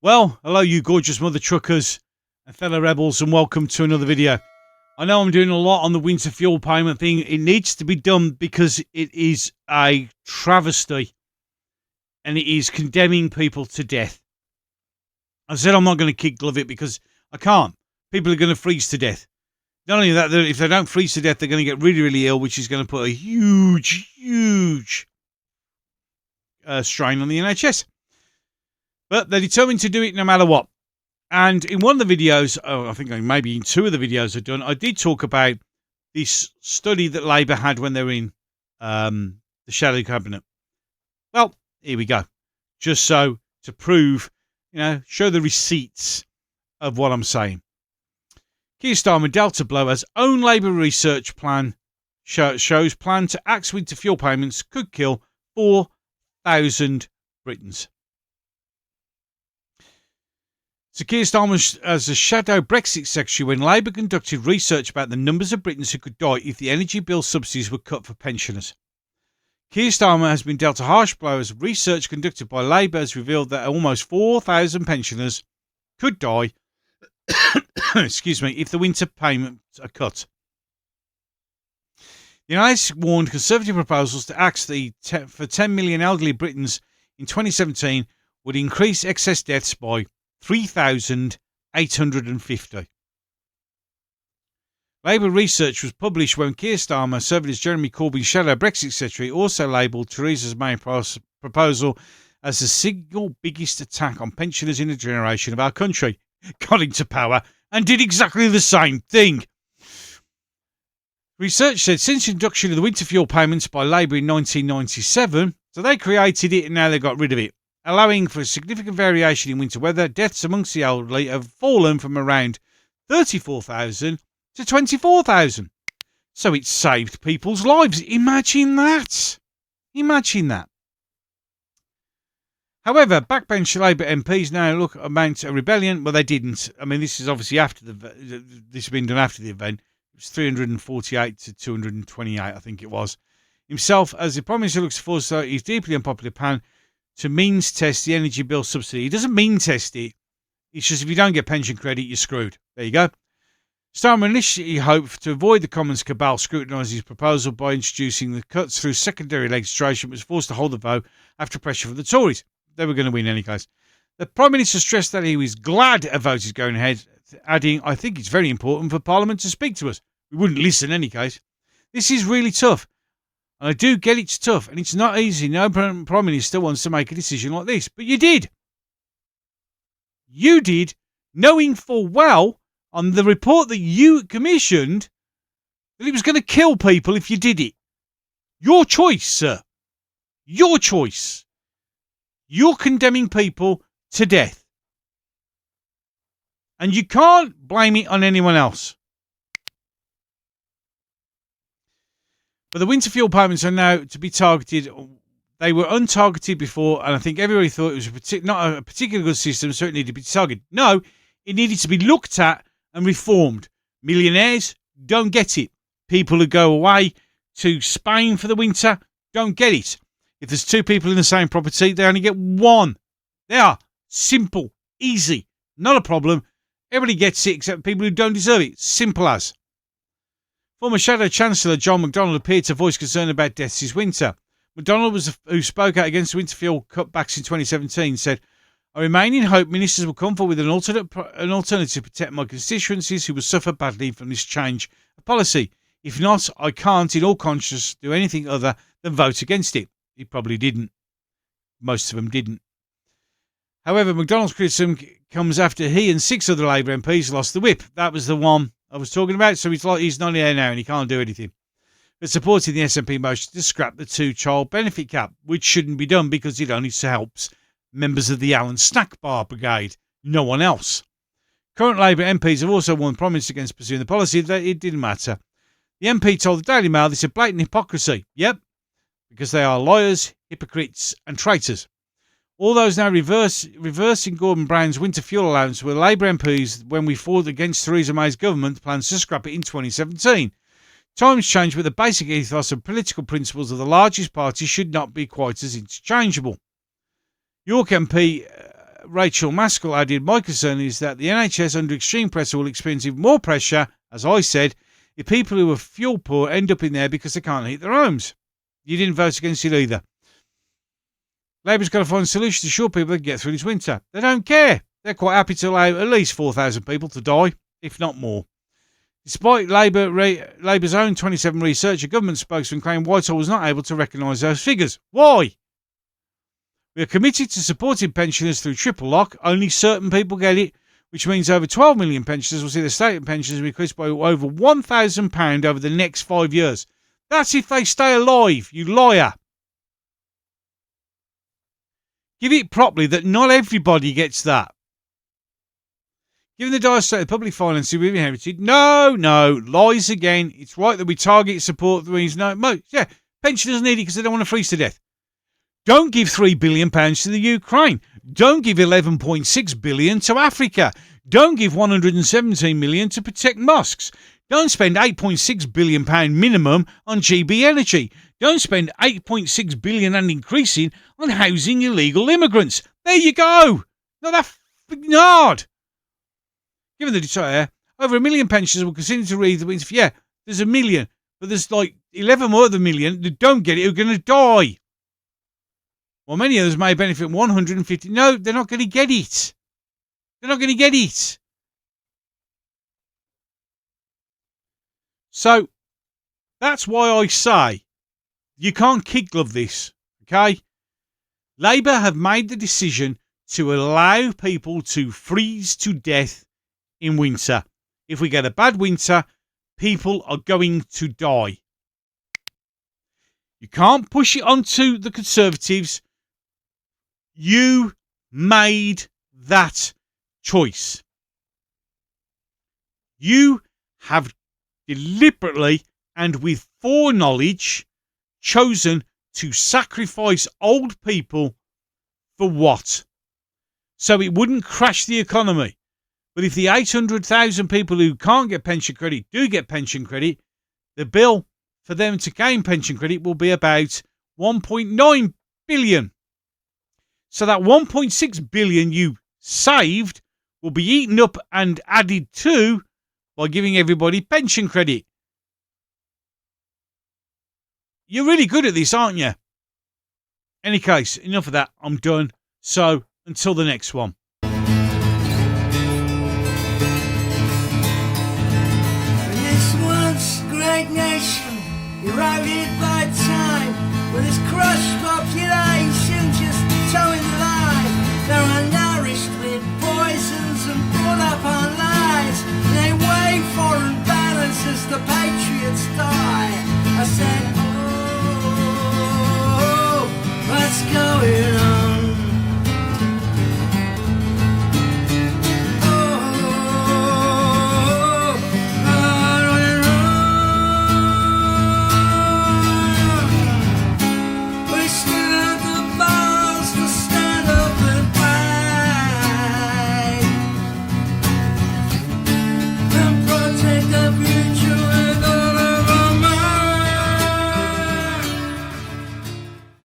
Well, hello you gorgeous mother truckers and fellow rebels, and welcome to another video. I know I'm doing a lot on the winter fuel payment thing. It needs to be done because it is a travesty and it is condemning people to death. I said I'm not going to kid glove it because I can't. People are going to freeze to death. Not only that, if they don't freeze to death, they're going to get really, really ill, which is going to put a huge strain on the NHS. But they're determined to do it no matter what. And in one of the videos, I think maybe in two of the videos I've done, I did talk about this study that Labour had when they were in the shadow cabinet. Well, here we go. Just so to prove, show the receipts of what I'm saying. Keir Starmer dealt a blow as own Labour research plan shows plan to axe winter fuel payments could kill 4,000 Britons. So Keir Starmer as a shadow Brexit secretary when Labour conducted research about the numbers of Britons who could die if the energy bill subsidies were cut for pensioners. Keir Starmer has been dealt a harsh blow as research conducted by Labour has revealed that almost 4,000 pensioners could die excuse me, if the winter payments are cut. The United warned Conservative proposals to axe for 10 million elderly Britons in 2017 would increase excess deaths by 3,850. Labour research was published when Keir Starmer, serving as Jeremy Corbyn's shadow Brexit secretary, also labelled Theresa May's proposal as the single biggest attack on pensioners in a generation of our country. Got into power and did exactly the same thing. Research said since introduction of the winter fuel payments by Labour in 1997, so they created it and now they got rid of it, allowing for a significant variation in winter weather, deaths amongst the elderly have fallen from around 34,000 to 24,000. So it saved people's lives. Imagine that. Imagine that. However, backbench Labour MPs now amount a rebellion. Well, they didn't. I mean, this is obviously after this has been done after the event. It was 348 to 228, I think it was. Himself, as the Prime Minister looks forward to his deeply unpopular plan to means test the energy bill subsidy. He doesn't mean test it. It's just if you don't get pension credit, you're screwed. There you go. Starmer initially hoped to avoid the Commons cabal scrutinising his proposal by introducing the cuts through secondary legislation, but was forced to hold the vote after pressure from the Tories. They were going to win in any case. The Prime Minister stressed that he was glad a vote is going ahead, adding, I think it's very important for Parliament to speak to us. We wouldn't listen in any case. This is really tough. And I do get it's tough, and it's not easy. No Prime Minister wants to make a decision like this. But you did. You did, knowing full well on the report that you commissioned that it was going to kill people if you did it. Your choice, sir. Your choice. You're condemning people to death. And you can't blame it on anyone else. But the winter fuel payments are now to be targeted. They were untargeted before, and I think everybody thought it was not a particularly good system, so it needed to be targeted. No, it needed to be looked at and reformed. Millionaires don't get it. People who go away to Spain for the winter don't get it. If there's two people in the same property, they only get one. They are simple, easy, not a problem. Everybody gets it except people who don't deserve it. Simple as. Former Shadow Chancellor John McDonnell appeared to voice concern about deaths this winter. McDonnell, who spoke out against winter fuel cutbacks in 2017, said, I remain in hope ministers will come forward with an alternative to protect my constituencies who will suffer badly from this change of policy. If not, I can't, in all conscience, do anything other than vote against it. He probably didn't. Most of them didn't. However, McDonnell's criticism comes after he and 6 other Labour MPs lost the whip. That was the one I was talking about, so he's not here now and he can't do anything. But supporting the SNP motion to scrap the 2-child benefit cap, which shouldn't be done because it only helps members of the Allen Snack Bar Brigade, no one else. Current Labour MPs have also warned Prime Minister against pursuing the policy that it didn't matter. The MP told the Daily Mail this is blatant hypocrisy. Yep, because they are liars, hypocrites and traitors. All those now reversing Gordon Brown's winter fuel allowance were Labour MPs when we fought against Theresa May's government plans to scrap it in 2017. Times change, but the basic ethos and political principles of the largest party should not be quite as interchangeable. York MP Rachel Maskell added, my concern is that the NHS under extreme pressure will experience even more pressure, as I said, if people who are fuel poor end up in there because they can't heat their homes. You didn't vote against it either. Labour's got to find a solution to ensure people they can get through this winter. They don't care. They're quite happy to allow at least 4,000 people to die, if not more. Despite Labour's own 27 research, a government spokesman claimed Whitehall was not able to recognise those figures. Why? We are committed to supporting pensioners through triple lock. Only certain people get it, which means over 12 million pensioners will see their state pensions increased by over £1,000 over the next 5 years. That's if they stay alive, you liar. Give it properly that not everybody gets that. Given the dire state of public finances we've inherited, no, lies again. It's right that we target support means pensioners need it because they don't want to freeze to death. Don't give £3 billion to the Ukraine. Don't give £11.6 billion to Africa. Don't give £117 million to protect mosques. Don't spend £8.6 billion minimum on GB Energy. Don't spend £8.6 billion and increasing on housing illegal immigrants. There you go. Not that f***ing hard. Given the desire, over 1 million pensioners will continue to read the wins. Yeah, there's 1 million, but there's like 11 more than 1 million that don't get it who are going to die. While many others may benefit 150. No, they're not going to get it. They're not going to get it. So, that's why I say you can't kid glove this, okay? Labour have made the decision to allow people to freeze to death in winter. If we get a bad winter, people are going to die. You can't push it onto the Conservatives. You made that choice. You have deliberately and with foreknowledge chosen to sacrifice old people for what? So it wouldn't crash the economy. But if the 800,000 people who can't get pension credit do get pension credit, the bill for them to gain pension credit will be about 1.9 billion. So that 1.6 billion you saved will be eaten up and added to by giving everybody pension credit. You're really good at this, aren't you? Any case, enough of that. I'm done. So, until the next one. This once great nation, eroded by time, with its crush